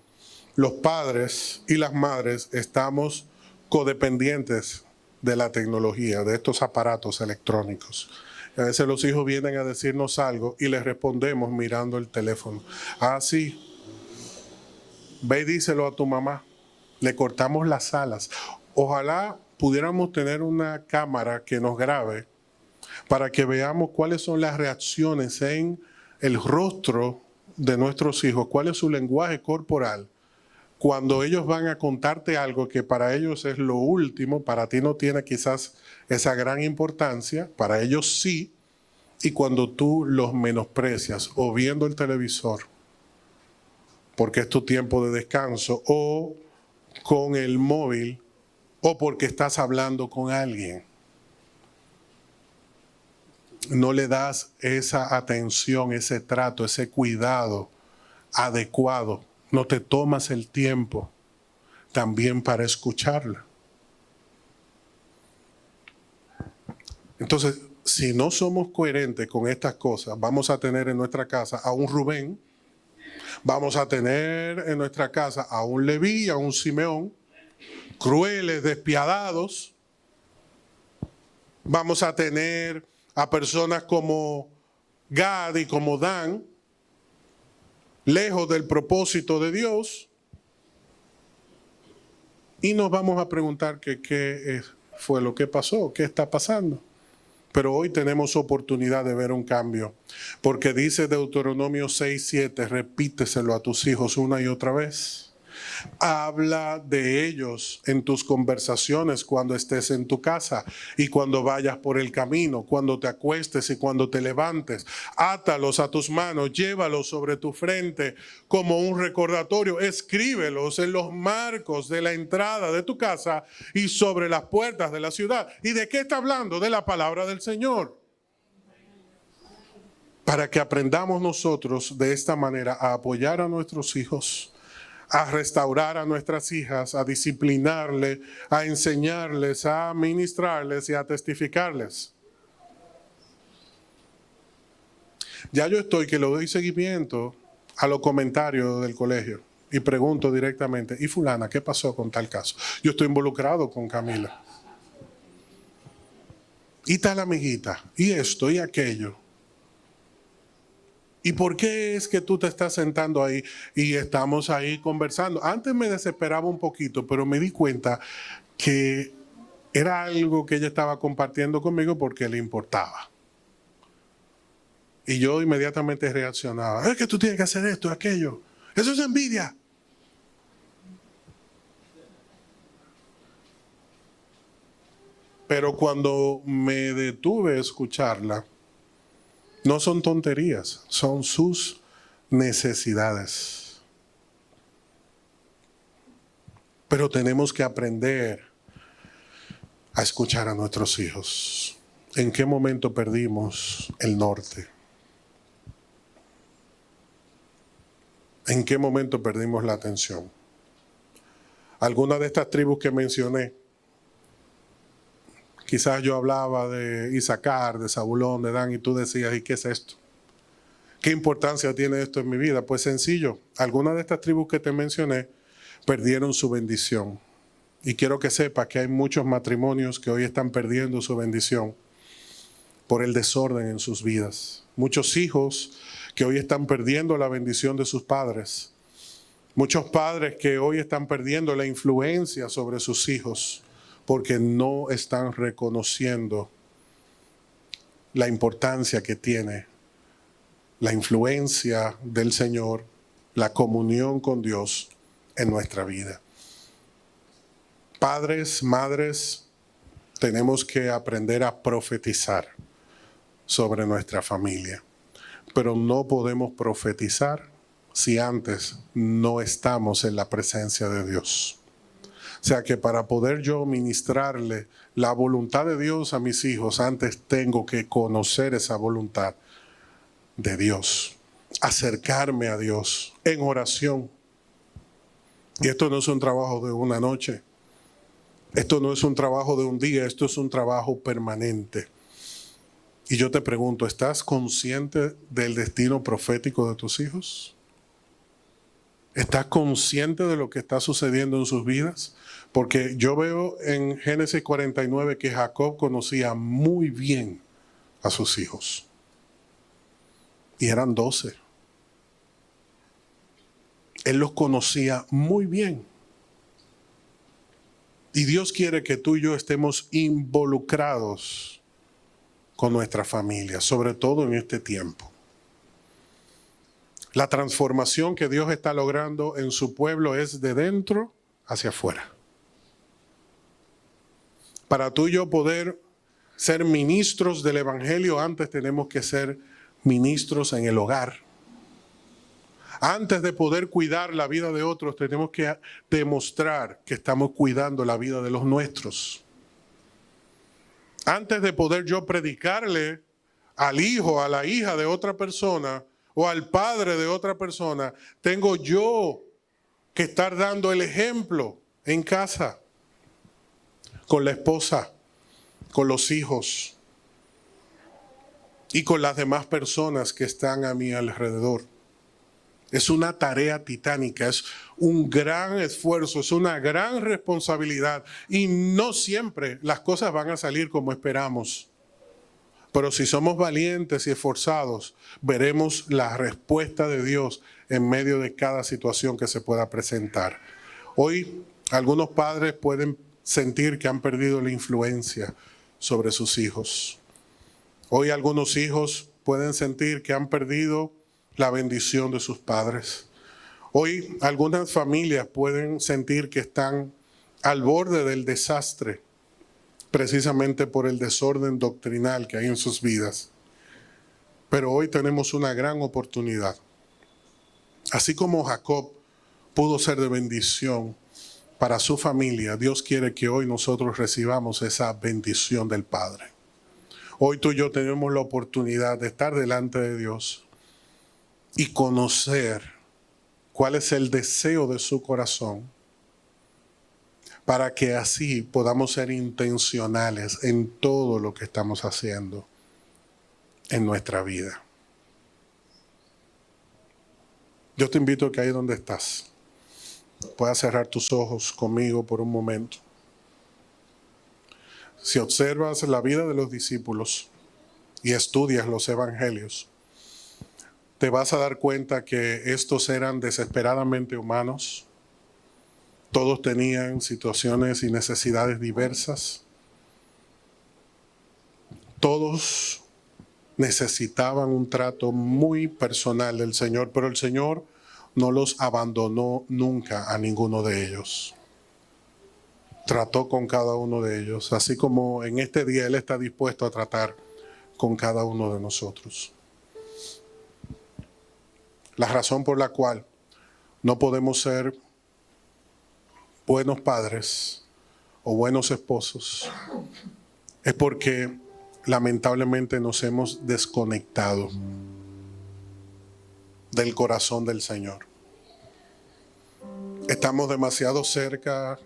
los padres y las madres estamos codependientes de la tecnología, de estos aparatos electrónicos. A veces los hijos vienen a decirnos algo y les respondemos mirando el teléfono. Ah, sí, ve y díselo a tu mamá. Le cortamos las alas. Ojalá pudiéramos tener una cámara que nos grabe para que veamos cuáles son las reacciones en el rostro de nuestros hijos, cuál es su lenguaje corporal, cuando ellos van a contarte algo que para ellos es lo último, para ti no tiene quizás esa gran importancia, para ellos sí, y cuando tú los menosprecias o viendo el televisor, porque es tu tiempo de descanso, o con el móvil, o porque estás hablando con alguien. No le das esa atención, ese trato, ese cuidado adecuado. No te tomas el tiempo también para escucharla. Entonces, si no somos coherentes con estas cosas, vamos a tener en nuestra casa a un Rubén, vamos a tener en nuestra casa a un Leví, a un Simeón, crueles, despiadados, Vamos a tener a personas como Gad y como Dan, lejos del propósito de Dios. Y nos vamos a preguntar qué fue lo que pasó, qué está pasando. Pero hoy tenemos oportunidad de ver un cambio. Porque dice Deuteronomio 6:7, repíteselo a tus hijos una y otra vez. Habla de ellos en tus conversaciones cuando estés en tu casa y cuando vayas por el camino, cuando te acuestes y cuando te levantes. Átalos a tus manos, llévalos sobre tu frente como un recordatorio. Escríbelos en los marcos de la entrada de tu casa y sobre las puertas de la ciudad. ¿Y de qué está hablando? De la palabra del Señor. Para que aprendamos nosotros de esta manera a apoyar a nuestros hijos, a restaurar a nuestras hijas, a disciplinarles, a enseñarles, a ministrarles y a testificarles. Ya yo estoy que le doy seguimiento a los comentarios del colegio y pregunto directamente, ¿y fulana qué pasó con tal caso? Yo estoy involucrado con Camila. ¿Y tal amiguita? ¿Y esto y aquello? ¿Y por qué es que tú te estás sentando ahí y estamos ahí conversando? Antes me desesperaba un poquito, pero me di cuenta que era algo que ella estaba compartiendo conmigo porque le importaba. Y yo inmediatamente reaccionaba. Es que tú tienes que hacer esto, aquello. Eso es envidia. Pero cuando me detuve a escucharla, no son tonterías, son sus necesidades. Pero tenemos que aprender a escuchar a nuestros hijos. ¿En qué momento perdimos el norte? ¿En qué momento perdimos la atención? Algunas de estas tribus que mencioné, quizás yo hablaba de Isaacar, de Zabulón, de Dan, y tú decías, ¿y qué es esto? ¿Qué importancia tiene esto en mi vida? Pues sencillo, algunas de estas tribus que te mencioné perdieron su bendición. Y quiero que sepas que hay muchos matrimonios que hoy están perdiendo su bendición por el desorden en sus vidas. Muchos hijos que hoy están perdiendo la bendición de sus padres. Muchos padres que hoy están perdiendo la influencia sobre sus hijos porque no están reconociendo la importancia que tiene la influencia del Señor, la comunión con Dios en nuestra vida. Padres, madres, tenemos que aprender a profetizar sobre nuestra familia, pero no podemos profetizar si antes no estamos en la presencia de Dios. O sea que para poder yo ministrarle la voluntad de Dios a mis hijos, antes tengo que conocer esa voluntad de Dios, acercarme a Dios en oración. Y esto no es un trabajo de una noche, esto no es un trabajo de un día, esto es un trabajo permanente. Y yo te pregunto, ¿estás consciente del destino profético de tus hijos? ¿Estás consciente de lo que está sucediendo en sus vidas? Porque yo veo en Génesis 49 que Jacob conocía muy bien a sus hijos. Y eran 12. Él los conocía muy bien. Y Dios quiere que tú y yo estemos involucrados con nuestra familia, sobre todo en este tiempo. La transformación que Dios está logrando en su pueblo es de dentro hacia afuera. Para tú y yo poder ser ministros del Evangelio, antes tenemos que ser ministros en el hogar. Antes de poder cuidar la vida de otros, tenemos que demostrar que estamos cuidando la vida de los nuestros. Antes de poder yo predicarle al hijo, a la hija de otra persona o al padre de otra persona, tengo yo que estar dando el ejemplo en casa, con la esposa, con los hijos y con las demás personas que están a mi alrededor. Es una tarea titánica, es un gran esfuerzo, es una gran responsabilidad. Y no siempre las cosas van a salir como esperamos. Pero si somos valientes y esforzados, veremos la respuesta de Dios en medio de cada situación que se pueda presentar. Hoy algunos padres pueden sentir que han perdido la influencia sobre sus hijos. Hoy algunos hijos pueden sentir que han perdido la bendición de sus padres. Hoy algunas familias pueden sentir que están al borde del desastre, precisamente por el desorden doctrinal que hay en sus vidas. Pero hoy tenemos una gran oportunidad. Así como Jacob pudo ser de bendición para su familia, Dios quiere que hoy nosotros recibamos esa bendición del Padre. Hoy tú y yo tenemos la oportunidad de estar delante de Dios y conocer cuál es el deseo de su corazón, para que así podamos ser intencionales en todo lo que estamos haciendo en nuestra vida. Yo te invito a que ahí donde estás puedas cerrar tus ojos conmigo por un momento. Si observas la vida de los discípulos y estudias los evangelios, te vas a dar cuenta que estos eran desesperadamente humanos. Todos tenían situaciones y necesidades diversas. Todos necesitaban un trato muy personal del Señor, pero el Señor no los abandonó nunca a ninguno de ellos. Trató con cada uno de ellos, así como en este día Él está dispuesto a tratar con cada uno de nosotros. La razón por la cual no podemos ser buenos padres o buenos esposos es porque lamentablemente nos hemos desconectado del corazón del Señor. Estamos demasiado cerca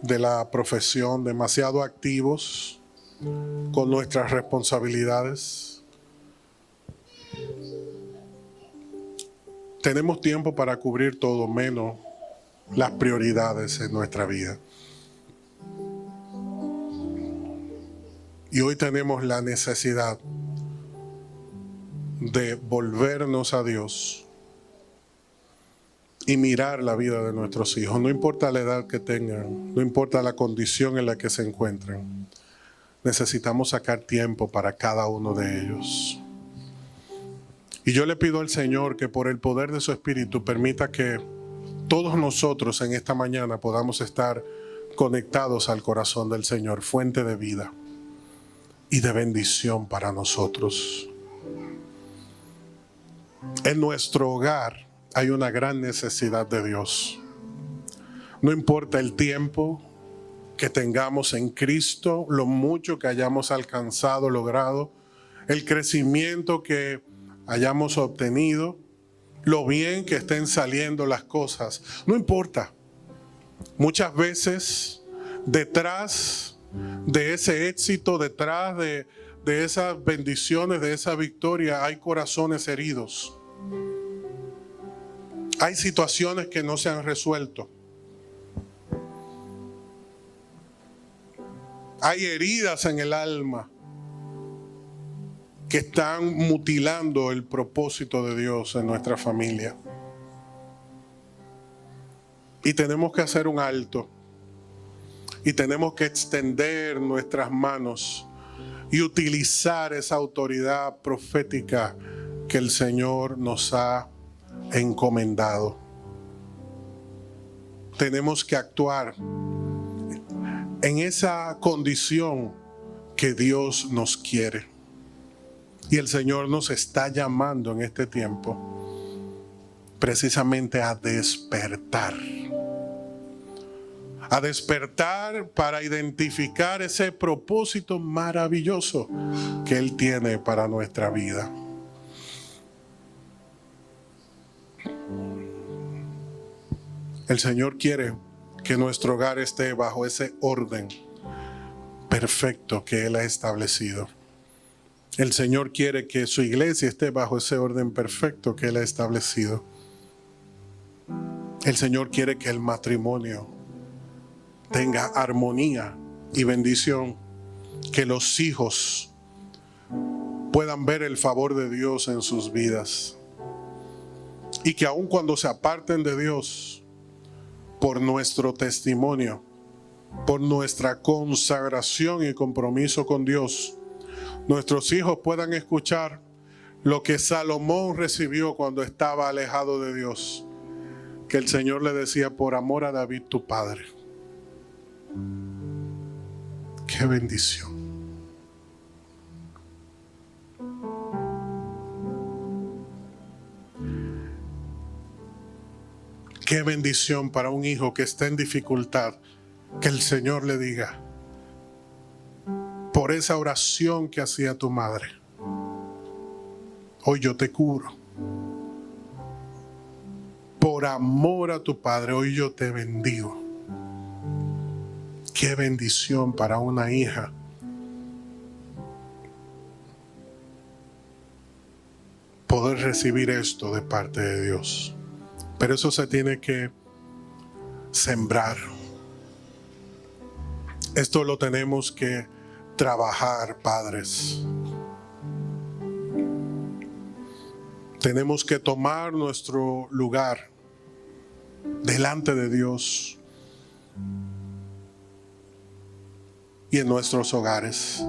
de la profesión, demasiado activos con nuestras responsabilidades. Tenemos tiempo para cubrir todo menos las prioridades en nuestra vida. Y hoy tenemos la necesidad de volvernos a Dios y mirar la vida de nuestros hijos. No importa la edad que tengan, no importa la condición en la que se encuentren. Necesitamos sacar tiempo para cada uno de ellos. Y yo le pido al Señor que por el poder de su Espíritu permita que todos nosotros en esta mañana podamos estar conectados al corazón del Señor, fuente de vida y de bendición para nosotros. En nuestro hogar hay una gran necesidad de Dios. No importa el tiempo que tengamos en Cristo, lo mucho que hayamos alcanzado, logrado, el crecimiento que hayamos obtenido, lo bien que estén saliendo las cosas, no importa. Muchas veces detrás de ese éxito, detrás de esas bendiciones, de esa victoria, hay corazones heridos. Hay situaciones que no se han resuelto. Hay heridas en el alma que están mutilando el propósito de Dios en nuestra familia. Y tenemos que hacer un alto. Y tenemos que extender nuestras manos y utilizar esa autoridad profética que el Señor nos ha encomendado. Tenemos que actuar en esa condición que Dios nos quiere. Y el Señor nos está llamando en este tiempo precisamente a despertar. A despertar para identificar ese propósito maravilloso que Él tiene para nuestra vida. El Señor quiere que nuestro hogar esté bajo ese orden perfecto que Él ha establecido. El Señor quiere que su iglesia esté bajo ese orden perfecto que Él ha establecido. El Señor quiere que el matrimonio tenga armonía y bendición, que los hijos puedan ver el favor de Dios en sus vidas, y que aun cuando se aparten de Dios, por nuestro testimonio, por nuestra consagración y compromiso con Dios, nuestros hijos puedan escuchar lo que Salomón recibió cuando estaba alejado de Dios, que el Señor le decía: por amor a David tu padre. ¡Qué bendición! ¡Qué bendición para un hijo que está en dificultad! Que el Señor le diga: por esa oración que hacía tu madre, hoy yo te curo. Por amor a tu padre, hoy yo te bendigo. Qué bendición para una hija poder recibir esto de parte de Dios. Pero eso se tiene que sembrar. Esto lo tenemos que trabajar, padres. Tenemos que tomar nuestro lugar delante de Dios y en nuestros hogares.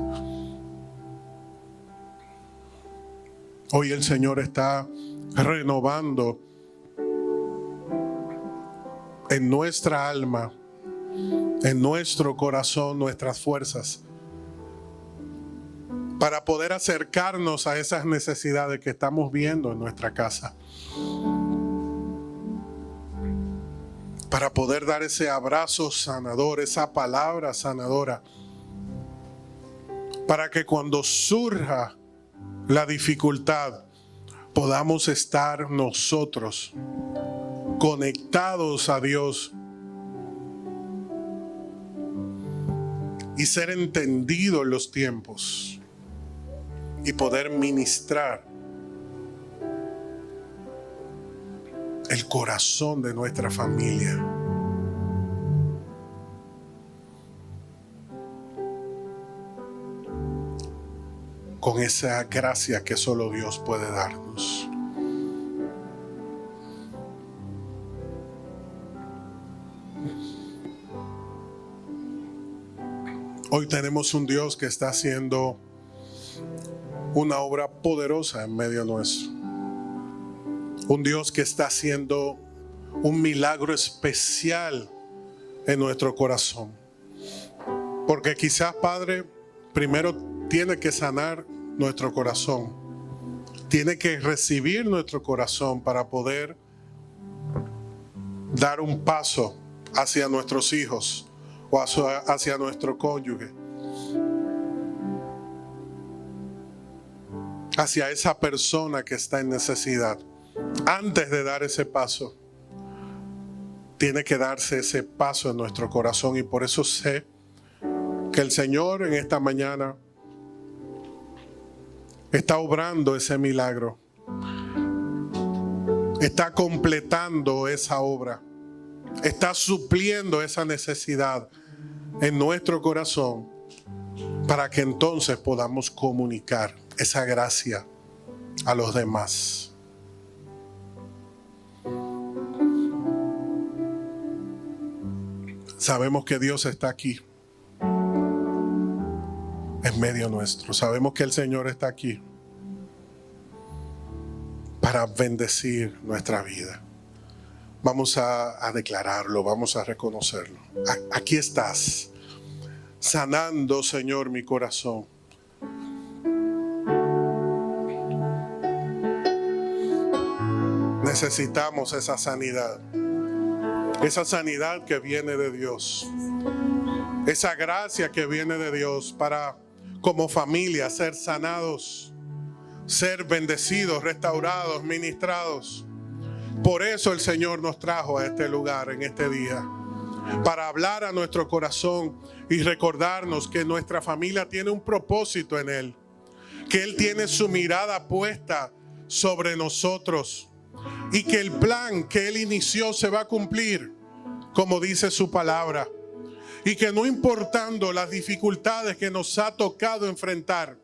Hoy el Señor está renovando en nuestra alma, en nuestro corazón, nuestras fuerzas, para poder acercarnos a esas necesidades que estamos viendo en nuestra casa, para poder dar ese abrazo sanador, esa palabra sanadora, para que cuando surja la dificultad podamos estar nosotros conectados a Dios y ser entendidos los tiempos y poder ministrar el corazón de nuestra familia. Con esa gracia que solo Dios puede darnos. Hoy tenemos un Dios que está haciendo una obra poderosa en medio nuestro. Un Dios que está haciendo un milagro especial en nuestro corazón. Porque quizás, Padre, primero tiene que sanar nuestro corazón. Tiene que recibir nuestro corazón para poder dar un paso hacia nuestros hijos o hacia nuestro cónyuge, hacia esa persona que está en necesidad. Antes de dar ese paso, tiene que darse ese paso en nuestro corazón, y por eso sé que el Señor en esta mañana está obrando ese milagro, está completando esa obra, está supliendo esa necesidad en nuestro corazón, para que entonces podamos comunicar esa gracia a los demás. Sabemos que Dios está aquí en medio nuestro. Sabemos que el Señor está aquí para bendecir nuestra vida. Vamos a declararlo, vamos a reconocerlo. Aquí estás, sanando, Señor, mi corazón. Necesitamos esa sanidad que viene de Dios, esa gracia que viene de Dios para, como familia, ser sanados, ser bendecidos, restaurados, ministrados. Por eso el Señor nos trajo a este lugar en este día, para hablar a nuestro corazón y recordarnos que nuestra familia tiene un propósito en Él, que Él tiene su mirada puesta sobre nosotros y que el plan que Él inició se va a cumplir, como dice su palabra. Y que no importando las dificultades que nos ha tocado enfrentar,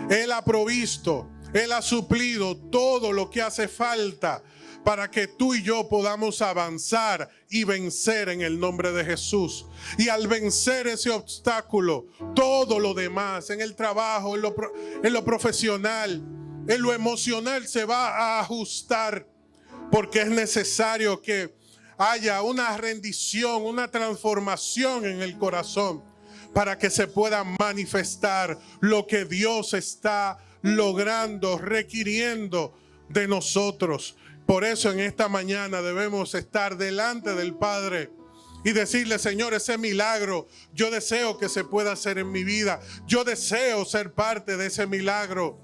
Él ha provisto, Él ha suplido todo lo que hace falta para que tú y yo podamos avanzar y vencer en el nombre de Jesús. Y al vencer ese obstáculo, todo lo demás, en el trabajo, en lo profesional, en lo emocional, se va a ajustar, porque es necesario que haya una rendición, una transformación en el corazón para que se pueda manifestar lo que Dios está logrando, requiriendo de nosotros. Por eso en esta mañana debemos estar delante del Padre y decirle: Señor, ese milagro yo deseo que se pueda hacer en mi vida. Yo deseo ser parte de ese milagro.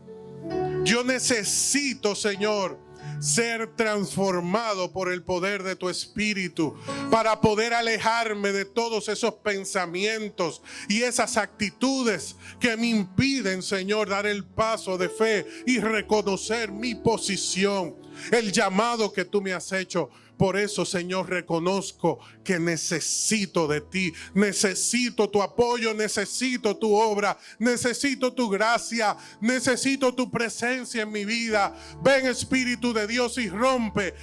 Yo necesito, Señor, ser transformado por el poder de tu Espíritu para poder alejarme de todos esos pensamientos y esas actitudes que me impiden, Señor, dar el paso de fe y reconocer mi posición, el llamado que tú me has hecho. Por eso, Señor, reconozco que necesito de ti, necesito tu apoyo, necesito tu obra, necesito tu gracia, necesito tu presencia en mi vida. Ven, Espíritu de Dios, y rompe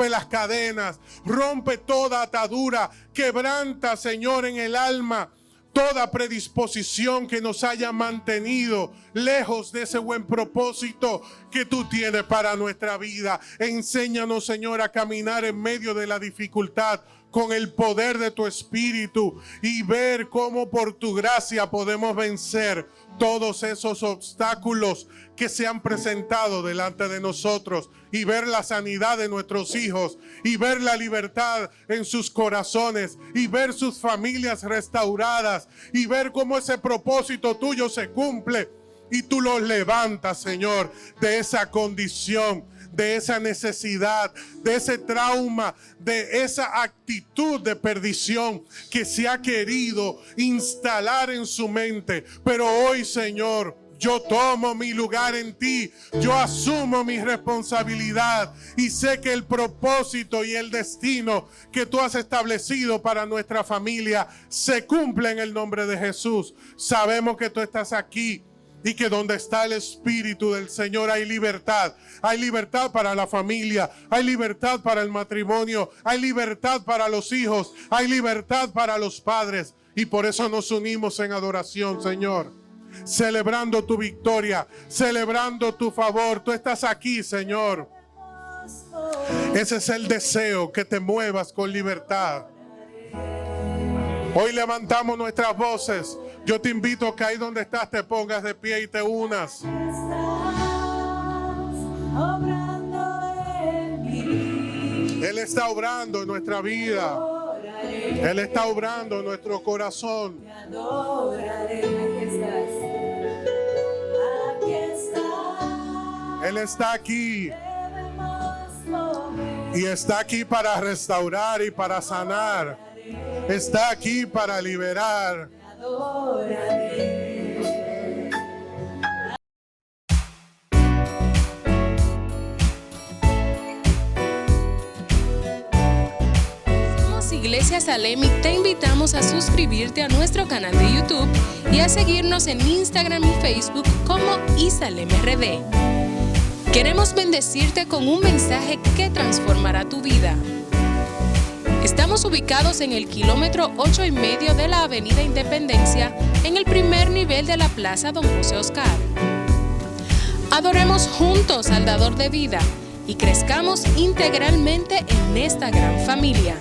las cadenas, rompe toda atadura, quebranta, Señor, en el alma toda predisposición que nos haya mantenido lejos de ese buen propósito que tú tienes para nuestra vida. Enséñanos, Señor, a caminar en medio de la dificultad con el poder de tu Espíritu y ver cómo por tu gracia podemos vencer todos esos obstáculos que se han presentado delante de nosotros, y ver la sanidad de nuestros hijos, y ver la libertad en sus corazones, y ver sus familias restauradas, y ver cómo ese propósito tuyo se cumple y tú los levantas, Señor, de esa condición, de esa necesidad, de ese trauma, de esa actitud de perdición que se ha querido instalar en su mente. Pero hoy, Señor, yo tomo mi lugar en ti, yo asumo mi responsabilidad y sé que el propósito y el destino que tú has establecido para nuestra familia se cumple en el nombre de Jesús. Sabemos que tú estás aquí y que donde está el Espíritu del Señor hay libertad. Hay libertad para la familia, hay libertad para el matrimonio, hay libertad para los hijos, hay libertad para los padres. Y por eso nos unimos en adoración, Señor, celebrando tu victoria, celebrando tu favor. Tú estás aquí, Señor. Ese es el deseo, que te muevas con libertad. Hoy levantamos nuestras voces. Yo te invito a que ahí donde estás te pongas de pie y te unas. Él está obrando en nuestra vida. Él está obrando en nuestro corazón. Él está aquí. Y está aquí para restaurar y para sanar. Está aquí para liberar. Somos Iglesia Salem y te invitamos a suscribirte a nuestro canal de YouTube y a seguirnos en Instagram y Facebook como ISalemRD. Queremos bendecirte con un mensaje que transformará tu vida. Estamos ubicados en el kilómetro 8,5 de la Avenida Independencia, en el primer nivel de la Plaza Don José Oscar. Adoremos juntos al Dador de vida y crezcamos integralmente en esta gran familia.